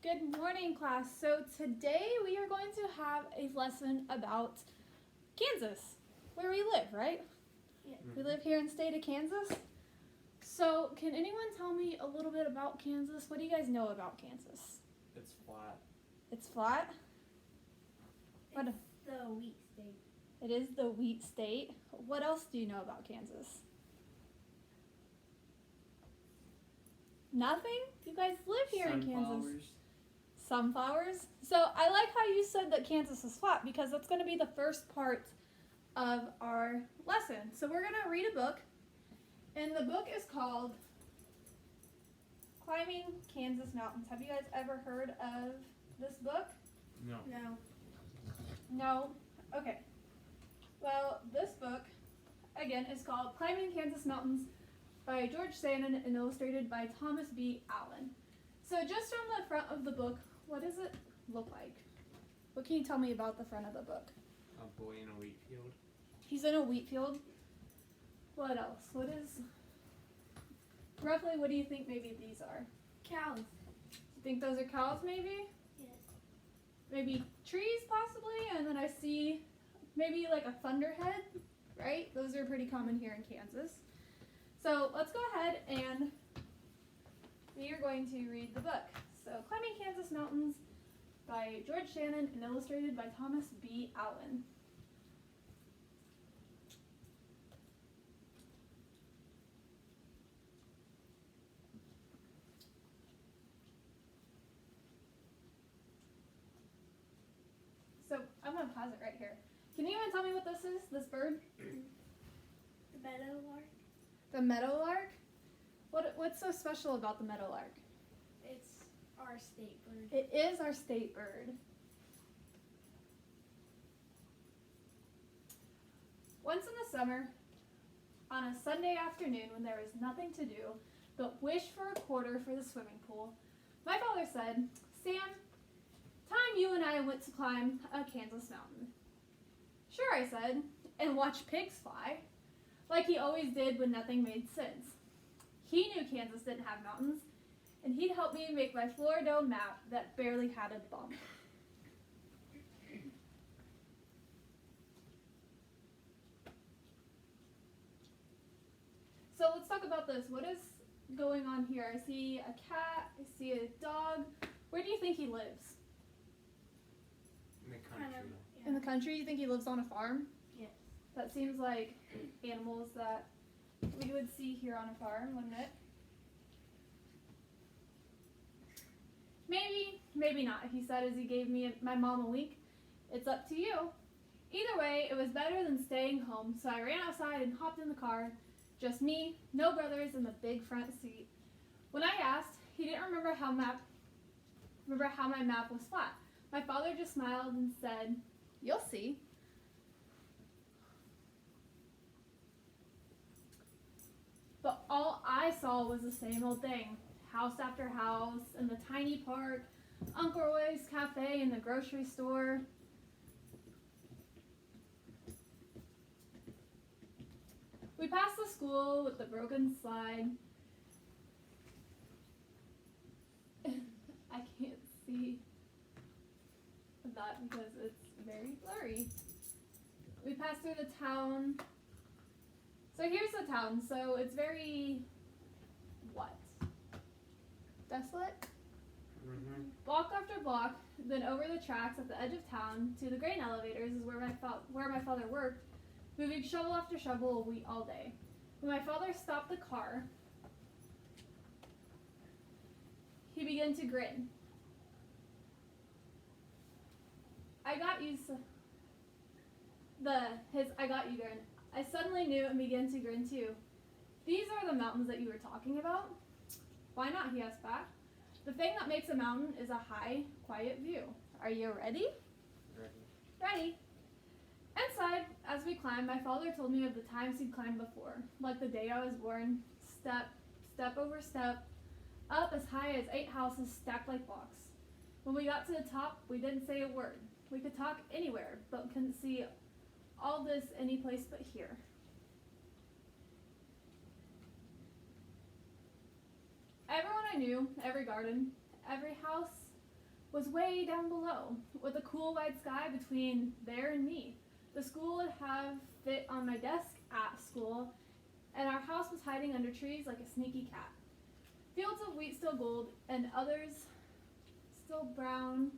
Good morning, class. So today we are going to have a lesson about Kansas, where we live, right? Yeah. We live here in the state of Kansas. So can anyone tell me a little bit about Kansas? What do you guys know about Kansas? It's flat. It's flat? What? It's the wheat state. It is the wheat state. What else do you know about Kansas? Nothing? You guys live here in Kansas. Sunflowers. So I like how you said that Kansas is flat because that's going to be the first part of our lesson. So we're going to read a book, and the book is called Climbing Kansas Mountains. Have you guys ever heard of this book? No. No. No? Okay. Well, this book, again, is called Climbing Kansas Mountains by George Shannon and illustrated by Thomas B. Allen. So just from the front of the book, what does it look like? What can you tell me about the front of the book? A boy in a wheat field. He's in a wheat field. What else? Roughly, what do you think maybe these are? Cows. You think those are cows maybe? Yes. Maybe trees possibly, and then I see maybe like a thunderhead, right? Those are pretty common here in Kansas. So let's go ahead and we are going to read the book. So Climbing Kansas Mountains by George Shannon and illustrated by Thomas B. Allen. So I'm going to pause it right here. Can anyone tell me what this is, this bird? The meadowlark. The meadowlark? What's so special about the meadowlark? It's our state bird. It is our state bird. Once in the summer, on a Sunday afternoon when there was nothing to do but wish for a quarter for the swimming pool, my father said, "Sam, time you and I went to climb a Kansas mountain." "Sure," I said, "and watch pigs fly," like he always did when nothing made sense. He knew Kansas didn't have mountains, and he'd help me make my Florida map that barely had a bump. So let's talk about this. What is going on here? I see a cat, I see a dog. Where do you think he lives? In the country. In the country? You think he lives on a farm? Yes. That seems like animals that we would see here on a farm, wouldn't it? Maybe, maybe not, he said as he gave my mom a wink. "It's up to you." Either way, it was better than staying home, so I ran outside and hopped in the car. Just me, no brothers in the big front seat. When I asked, he didn't remember how my map was flat. My father just smiled and said, "You'll see." But all I saw was the same old thing. House after house, and the tiny park, Uncle Roy's cafe, and the grocery store. We passed the school with the broken slide. I can't see that because it's very blurry. We passed through the town. So here's the town. So it's very, what? Desolate? Mm-hmm. Block after block, then over the tracks at the edge of town to the grain elevators is where my father worked, moving shovel after shovel of wheat all day. When my father stopped the car, he began to grin. I got you grin. I suddenly knew and began to grin too. "These are the mountains that you were talking about?" "Why not?" he asked back. "The thing that makes a mountain is a high, quiet view. Are you ready?" Ready. "Ready." Inside, as we climbed, my father told me of the times he'd climbed before, like the day I was born, step over step, up as high as 8 houses stacked like blocks. When we got to the top, we didn't say a word. We could talk anywhere, but couldn't see all this any place but here. Everyone I knew, every garden, every house, was way down below, with a cool wide sky between there and me. The school would have fit on my desk at school, and our house was hiding under trees like a sneaky cat. Fields of wheat still gold, and others still brown.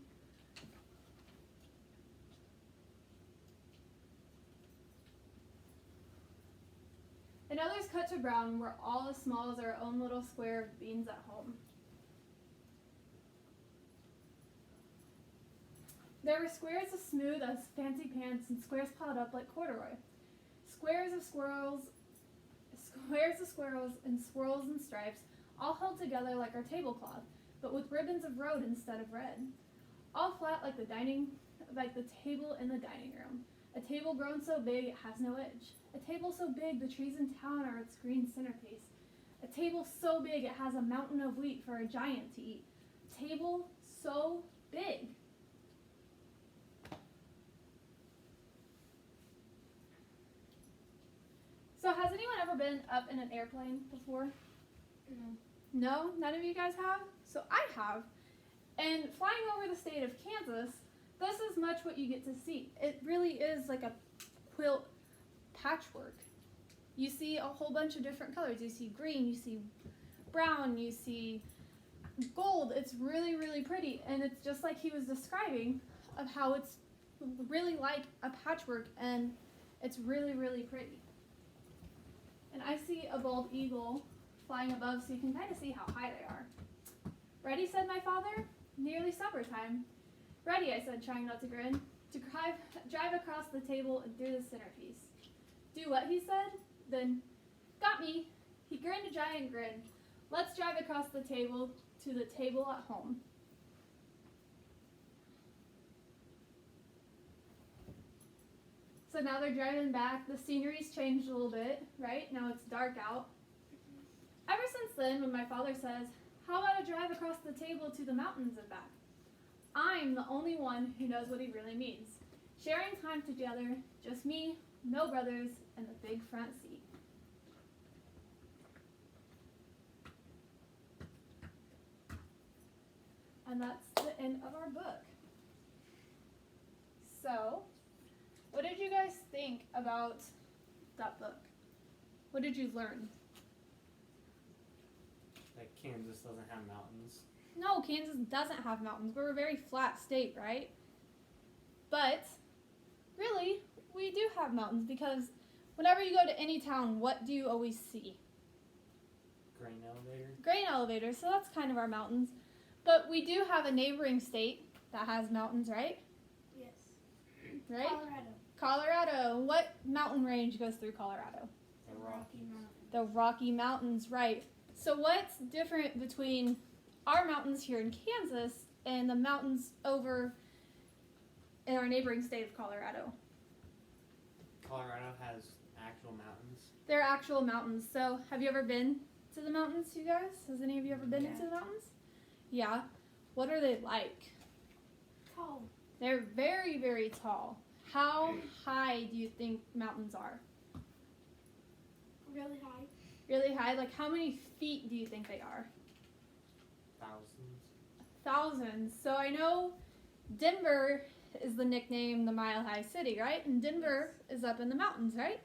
And others cut to brown were all as small as our own little square of beans at home. There were squares as smooth as fancy pants and squares piled up like corduroy. Squares of squirrels and swirls and stripes, all held together like our tablecloth, but with ribbons of road instead of red. All flat like the table in the dining room. A table grown so big it has no edge. A table so big the trees in town are its green centerpiece. A table so big it has a mountain of wheat for a giant to eat. A table so big. So has anyone ever been up in an airplane before? No. No? None of you guys have? So I have. And flying over the state of Kansas, this is much what you get to see. It really is like a quilt patchwork. You see a whole bunch of different colors. You see green, you see brown, you see gold. It's really, really pretty. And it's just like he was describing of how it's really like a patchwork, and it's really, really pretty. And I see a bald eagle flying above, so you can kind of see how high they are. Ready, said my father. Nearly supper time. Ready, I said, trying not to grin. To drive across the table and through the centerpiece. Do what, he said. Then, got me. He grinned a giant grin. Let's drive across the table to the table at home. So now they're driving back. The scenery's changed a little bit, right? Now it's dark out. Ever since then, when my father says, how about a drive across the table to the mountains and back? I'm the only one who knows what he really means. Sharing time together, just me, no brothers, and the big front seat. And that's the end of our book. So, what did you guys think about that book? What did you learn? That Kansas doesn't have mountains. No, Kansas doesn't have mountains. We're a very flat state, right? But, really, we do have mountains because whenever you go to any town, what do you always see? Grain elevator. Grain elevators, so that's kind of our mountains. But we do have a neighboring state that has mountains, right? Yes. Right? Colorado. Colorado. What mountain range goes through Colorado? The Rocky Rockies. Mountains. The Rocky Mountains, right. So what's different between our mountains here in Kansas and the mountains over in our neighboring state of Colorado? Colorado has actual mountains. They're actual mountains. So have you ever been to the mountains, you guys? Has any of you ever been Yeah. into the mountains? Yeah. What are they like? Tall. They're very, very tall. How high do you think mountains are? Really high. Really high? Like how many feet do you think they are? Thousands. Thousands. So I know Denver is the nickname the Mile High City, right? And Denver is up in the mountains, right?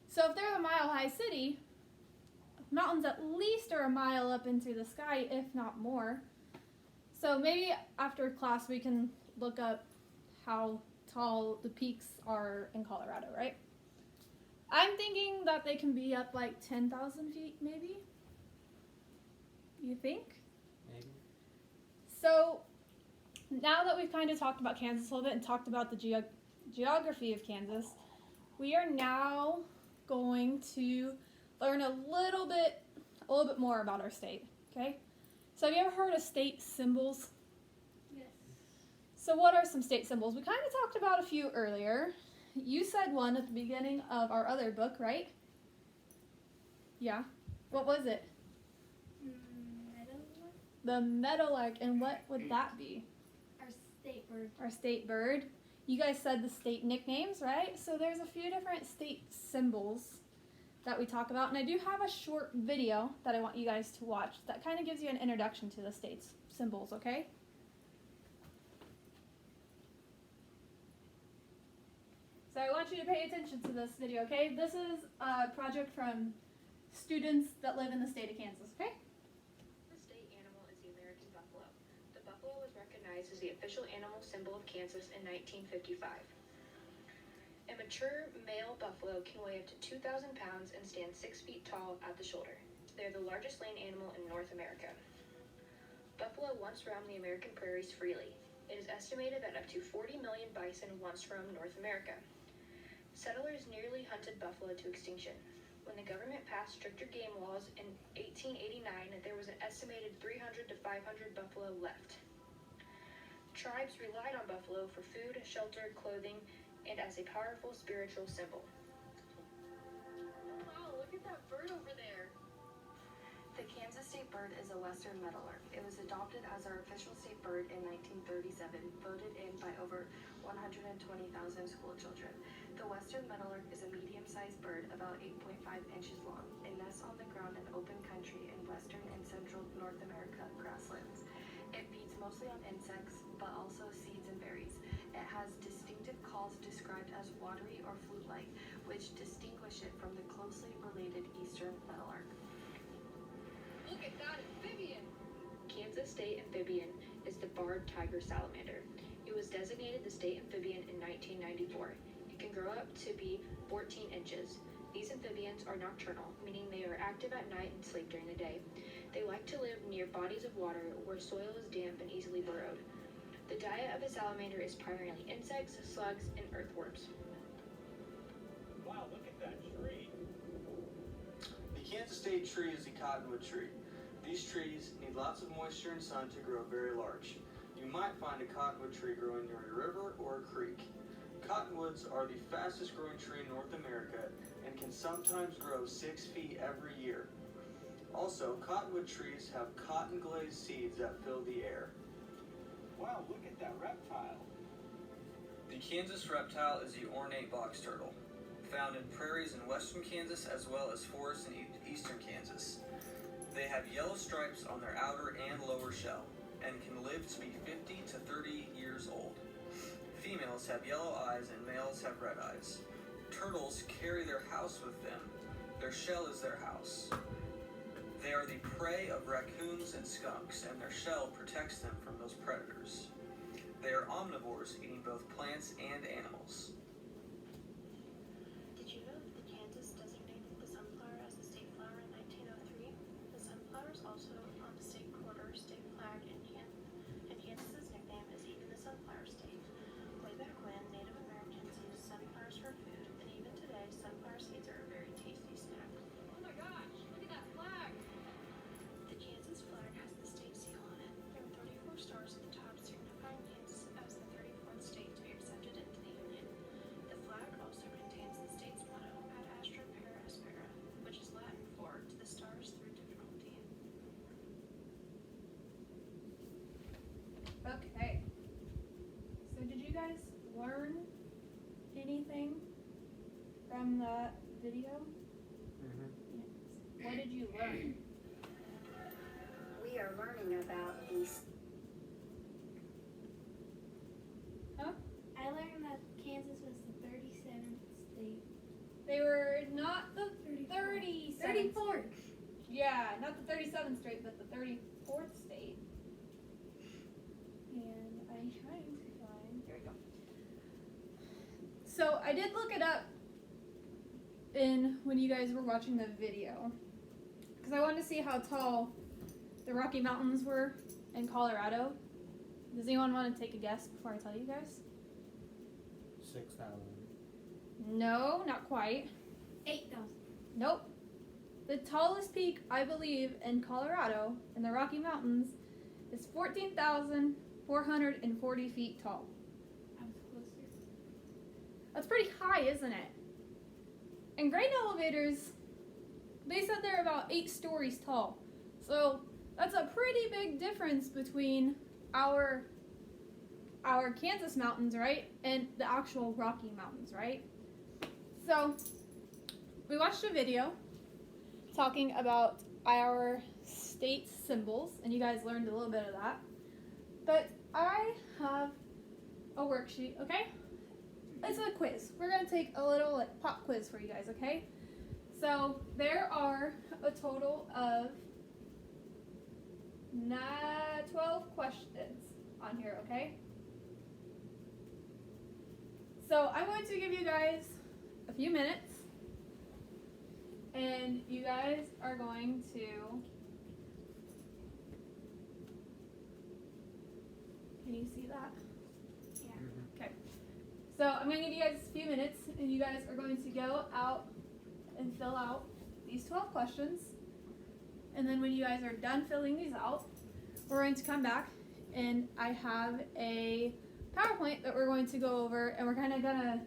So if they're the Mile High City, mountains at least are a mile up into the sky, if not more. So maybe after class we can look up how tall the peaks are in Colorado, right? I'm thinking that they can be up like 10,000 feet, maybe? You think? Maybe. So now that we've kind of talked about Kansas a little bit and talked about the geography of Kansas, we are now going to learn a little bit more about our state, okay? So have you ever heard of state symbols? Yes. So what are some state symbols? We kind of talked about a few earlier. You said one at the beginning of our other book, right? Yeah. What was it? Meadowlark. The meadowlark. And what would that be? Our state bird. Our state bird. You guys said the state nicknames, right? So there's a few different state symbols that we talk about. And I do have a short video that I want you guys to watch that kind of gives you an introduction to the state's symbols, okay? So I want you to pay attention to this video, okay? This is a project from students that live in the state of Kansas, okay? The state animal is the American buffalo. The buffalo was recognized as the official animal symbol of Kansas in 1955. A mature male buffalo can weigh up to 2,000 pounds and stand 6 feet tall at the shoulder. They are the largest land animal in North America. Buffalo once roamed the American prairies freely. It is estimated that up to 40 million bison once roamed North America. Settlers nearly hunted buffalo to extinction. When the government passed stricter game laws in 1889, there was an estimated 300 to 500 buffalo left. Tribes relied on buffalo for food, shelter, clothing, and as a powerful spiritual symbol. Oh wow, look at that bird over there! The Kansas state bird is a western meadowlark. It was adopted as our official state bird in 1937, voted in by over 120,000 school children. The western meadowlark is a medium-sized bird about 8.5 inches long. It nests on the ground in open country in western and central North America grasslands. It feeds mostly on insects, but also seeds and berries. It has distinctive calls described as watery or flute-like, which distinguish it from the closely related eastern meadowlark. Look at that amphibian! Kansas state amphibian is the barred tiger salamander. It was designated the state amphibian in 1994. It can grow up to be 14 inches. These amphibians are nocturnal, meaning they are active at night and sleep during the day. They like to live near bodies of water where soil is damp and easily burrowed. The diet of a salamander is primarily insects, slugs, and earthworms. Wow, look at that tree. The Kansas state tree is the cottonwood tree. These trees need lots of moisture and sun to grow very large. You might find a cottonwood tree growing near a river or a creek. Cottonwoods are the fastest growing tree in North America and can sometimes grow 6 feet every year. Also, cottonwood trees have cotton glazed seeds that fill the air. Wow, look at that reptile. The Kansas reptile is the ornate box turtle, found in prairies in western Kansas as well as forests in eastern Kansas. They have yellow stripes on their outer and lower shell and can live to be 50 to 30 years old. Females have yellow eyes and males have red eyes. Turtles carry their house with them. Their shell is their house. They are the prey of raccoons and skunks, and their shell protects them from those predators. They are omnivores, eating both plants and animals. Did you know that Kansas designated the sunflower as the state flower in 1903? The sunflower is also on the state quarter state flag in Kansas, and Kansas's nickname is even the sunflower state. Way back when, Native Americans used sunflowers for food, and even today, sunflower seeds are a very tasty snack. Oh my gosh, look at that flag! The Kansas flag has the state seal on it. There are 34 stars at the top signifying Kansas as the 34th state to be accepted into the Union. The flag also contains the state's motto, Ad Astra Per Aspera, which is Latin for to the stars through difficulty. Okay. So did you guys learn anything from that video? Mm-hmm. What did you learn? We are learning about these. I learned that Kansas was the 37th state. They were not the 37th. 34th. Yeah, not the 37th state, but the 34th state. And I'm trying to find. There we go. So I did look it up when you guys were watching the video, because I wanted to see how tall the Rocky Mountains were in Colorado. Does anyone want to take a guess before I tell you guys? 6,000. No, not quite. 8,000. Nope. The tallest peak, I believe, in Colorado, in the Rocky Mountains, is 14,440 feet tall. I was closer. That's pretty high, isn't it? And grain elevators, they said they're about 8 stories tall. So that's a pretty big difference between our Kansas mountains, right, and the actual Rocky Mountains, right? So we watched a video talking about our state symbols, and you guys learned a little bit of that. But I have a worksheet, okay? it's a quiz. We're gonna take a little like pop quiz for you guys, okay? So there are a total of 12 questions on here, okay? So I'm going to give you guys a few minutes, and you guys are going to, can you see that? Yeah. Okay. So I'm going to give you guys a few minutes, and you guys are going to go out and fill out these 12 questions. And then when you guys are done filling these out, we're going to come back, and I have a PowerPoint that we're going to go over, and we're kind of going to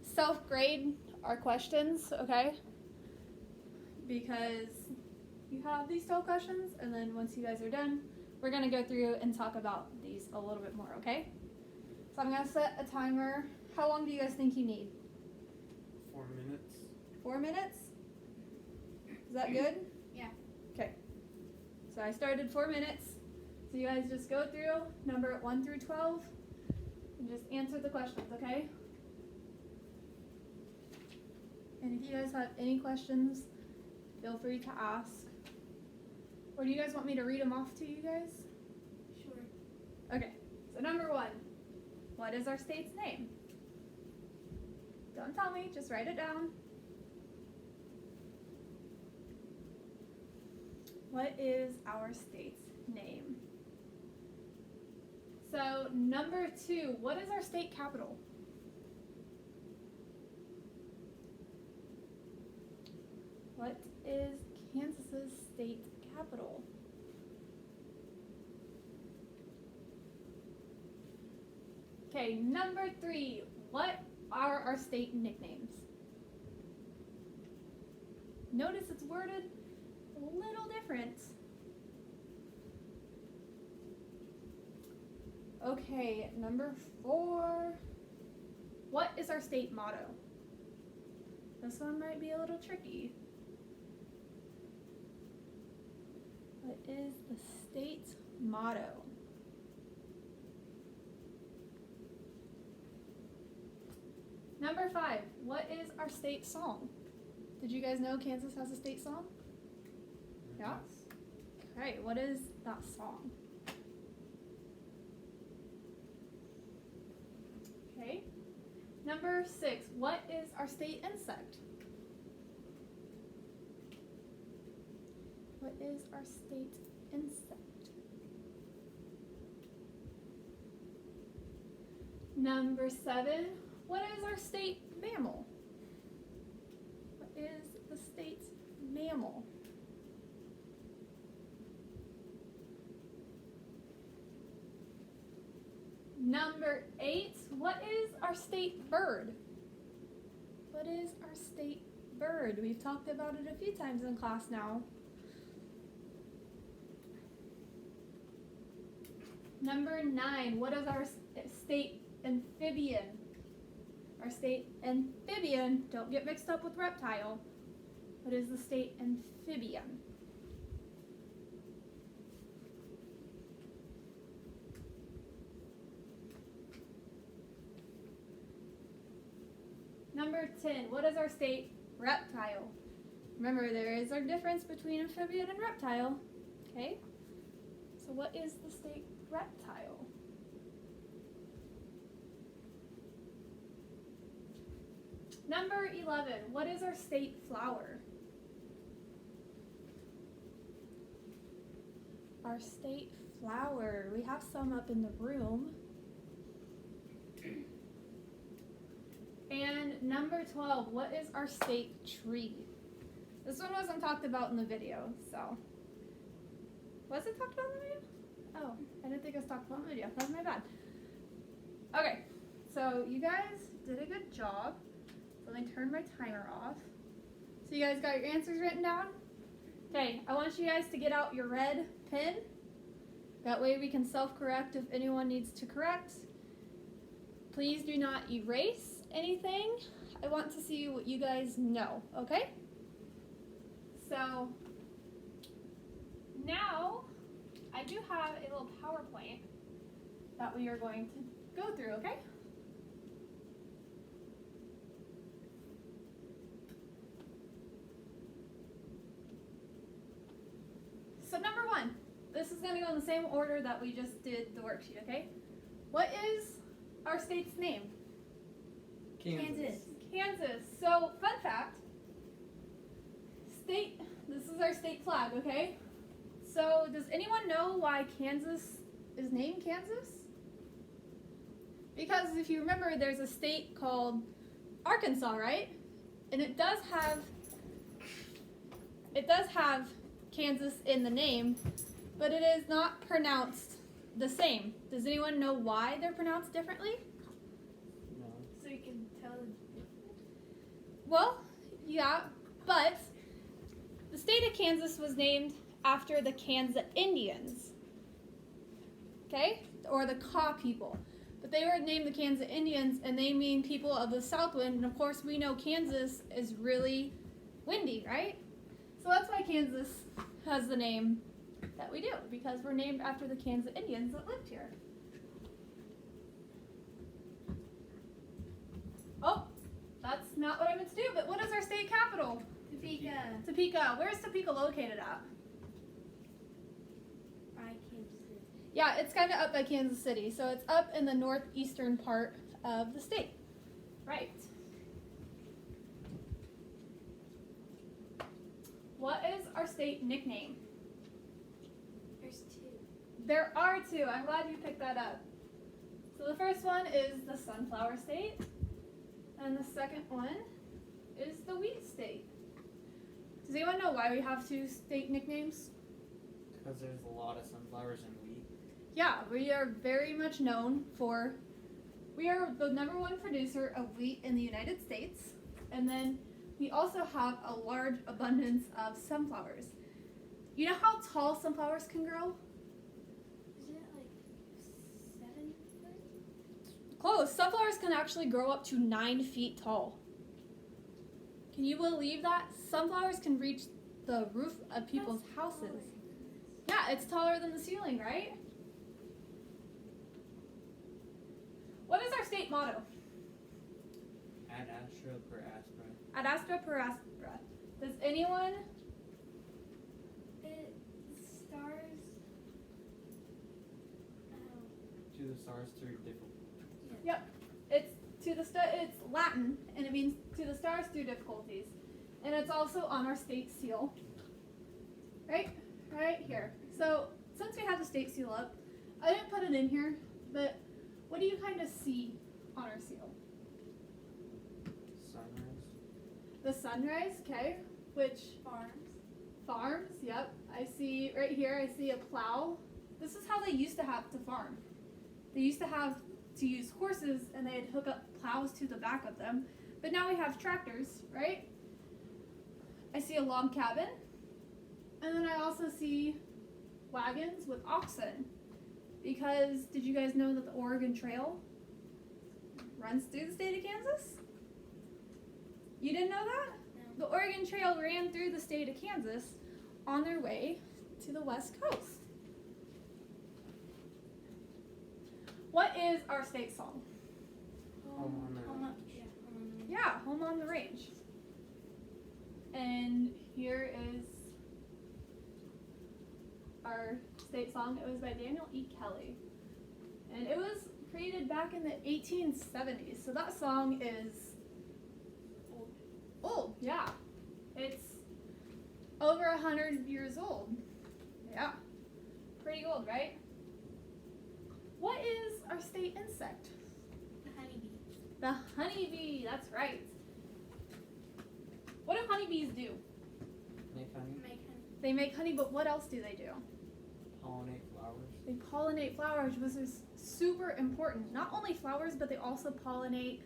self-grade our questions, okay? Because you have these 12 questions, and then once you guys are done, we're going to go through and talk about these a little bit more, okay? So I'm going to set a timer. How long do you guys think you need? 4 minutes. 4 minutes? Is that good? Yeah. Okay. So I started 4 minutes. So you guys just go through number 1 through 12 and just answer the questions, okay? And if you guys have any questions, feel free to ask. Or do you guys want me to read them off to you guys? Sure. Okay. So number 1, what is our state's name? Don't tell me, just write it down. What is our state's name? So number 2, what is our state capital? What is Kansas's state capital? Okay, number 3, what are our state nicknames? Notice it's worded a little different. Okay, number 4. What is our state motto? This one might be a little tricky. What is the state motto? Number 5, what is our state song? Did you guys know Kansas has a state song? Yeah? Okay, what is that song? Okay. Number 6, what is our state insect? What is our state insect? Number 7, what is our state mammal? What is the state mammal? Number 8, what is our state bird? What is our state bird? We've talked about it a few times in class now. Number 9, what is our state amphibian? Our state amphibian, don't get mixed up with reptile. What is the state amphibian? Number 10, what is our state reptile? Remember, there is a difference between amphibian and reptile. Okay? So what is the state reptile? Number 11, what is our state flower? Our state flower, we have some up in the room. And number 12, what is our state tree? This one wasn't talked about in the video, so. Was it talked about in the video? Oh, I didn't think it was talked about in the video. That's my bad. Okay, so you guys did a good job. So let me turn my timer off. So you guys got your answers written down? Okay, I want you guys to get out your red pen. That way we can self-correct if anyone needs to correct. Please do not erase anything. I want to see what you guys know, okay? So now I do have a little PowerPoint that we are going to go through, okay? so number 1. This is going to go in the same order that we just did the worksheet, okay? What is our state's name? Kansas. Kansas. So, fun fact. This is our state flag, okay? So, does anyone know why Kansas is named Kansas? Because if you remember, there's a state called Arkansas, right? And it does have Kansas in the name, but it is not pronounced the same. Does anyone know why they're pronounced differently? No. So you can tell the difference. Well, yeah, but the state of Kansas was named after the Kansas Indians, okay? Or the Kaw people. But they were named the Kansas Indians, and they mean people of the Southwind. And of course, we know Kansas is really windy, right? So that's why Kansas has the name that we do, because we're named after the Kansas Indians that lived here. Oh, that's not what I meant to do, but what is our state capital? Topeka. Topeka. Where's Topeka located at? By Kansas City. Yeah, it's kind of up by Kansas City, so it's up in the northeastern part of the state. Right. What is our state nickname? There's 2. There are 2. I'm glad you picked that up. So the first one is the Sunflower State, and the second one is the Wheat State. Does anyone know why we have 2 state nicknames? Because there's a lot of sunflowers and wheat. Yeah, we are very much known for, we are the #1 producer of wheat in the United States, and then we also have a large abundance of sunflowers. You know how tall sunflowers can grow? Isn't it like 7 foot? Close. Sunflowers can actually grow up to 9 feet tall. Can you believe that? Sunflowers can reach the roof of people's houses. Yeah, it's taller than the ceiling, right? What is our state motto? Ad astra per aspera. Ad astra per aspera. Does anyone? It stars. To the stars through different. It's Latin, and it means to the stars through difficulties, and it's also on our state seal. Right here. So since we have the state seal up, I didn't put it in here, but what do you kind of see on our seal? Sunrise. The sunrise, okay. Which farms? Yep. I see right here. I see a plow. This is how they used to have to farm. They used to have to use horses, and they'd hook up plows to the back of them. But now we have tractors, right? I see a log cabin, and then I also see wagons with oxen. Because did you guys know that the Oregon Trail runs through the state of Kansas? You didn't know that? No. The Oregon Trail ran through the state of Kansas on their way to the West Coast. What is our state song? Home on the range. Yeah, Home on the Range. And here is our state song. It was by Daniel E. Kelly. And it was created back in the 1870s. So that song is old, yeah. It's over 100 years old. Yeah. Pretty old, right? What is our state insect? The honeybee. The honeybee, that's right. What do honeybees do? Make honey. Make honey. They make honey, but what else do they do? Pollinate flowers. They pollinate flowers, which is super important. Not only flowers, but they also pollinate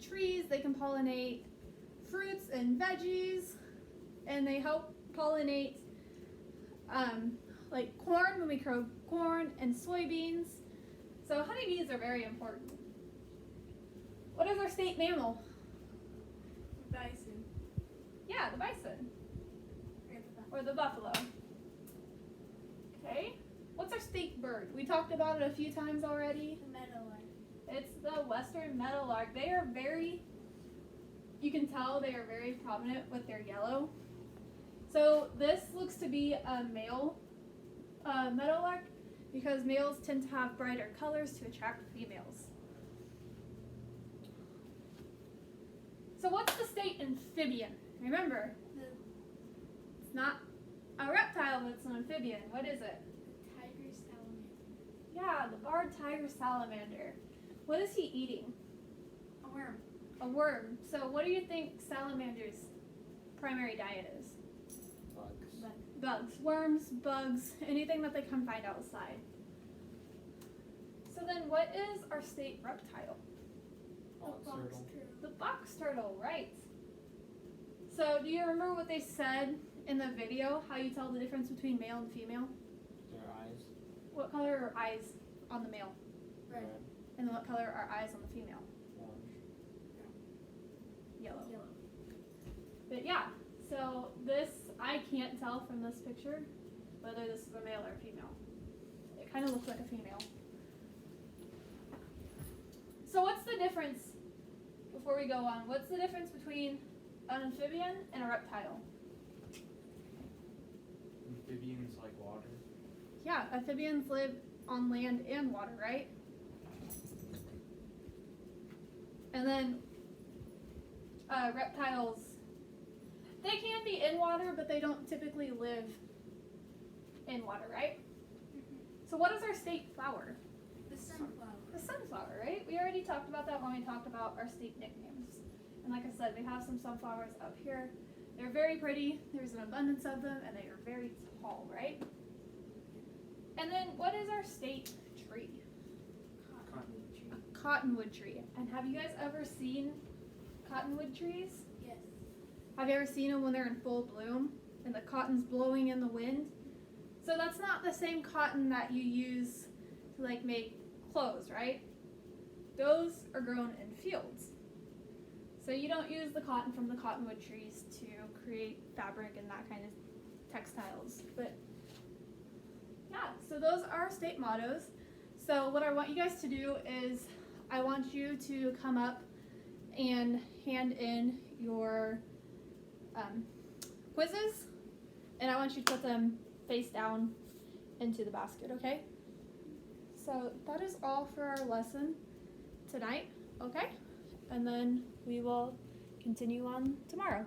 trees. They can pollinate fruits and veggies, and they help pollinate like corn when we grow corn and soybeans. So honeybees are very important. What is our state mammal? Bison. Yeah, the bison. Or the buffalo. Or the buffalo. Okay. What's our state bird? We talked about it a few times already. The meadowlark. It's the western meadowlark. They are very, you can tell they are very prominent with their yellow. So this looks to be a male meadowlark because males tend to have brighter colors to attract females. So what's the state amphibian? Remember, it's not a reptile, but it's an amphibian. What is it? Tiger salamander. Yeah, the barred tiger salamander. What is he eating? A worm. A worm. So what do you think salamander's primary diet is? Bugs. Bugs. Worms, bugs, anything that they can find outside. So then what is our state reptile? Box turtle. The box turtle, right. So do you remember what they said in the video, how you tell the difference between male and female? Their eyes. What color are eyes on the male? Red. And what color are eyes on the female? Orange. Yellow. Yellow. But yeah, so this, I can't tell from this picture whether this is a male or a female. It kind of looks like a female. So what's the difference, before we go on, what's the difference between an amphibian and a reptile? Amphibians like water. Yeah, amphibians live on land and water, right? And then reptiles, they can be in water, but they don't typically live in water, right? So what is our state flower? The sunflower. The sunflower, right? We already talked about that when we talked about our state nicknames. And like I said, we have some sunflowers up here. They're very pretty. There's an abundance of them, and they are very tall, right? And then what is our state tree? Cottonwood tree. A cottonwood tree. And have you guys ever seen cottonwood trees? Yes. Have you ever seen them when they're in full bloom and the cotton's blowing in the wind? So that's not the same cotton that you use to like make clothes, right? Those are grown in fields. So you don't use the cotton from the cottonwood trees to create fabric and that kind of textiles. But yeah, so those are our state mottos. So what I want you guys to do is I want you to come up and hand in your quizzes, and I want you to put them face down into the basket, okay? So that is all for our lesson tonight, okay? And then we will continue on tomorrow.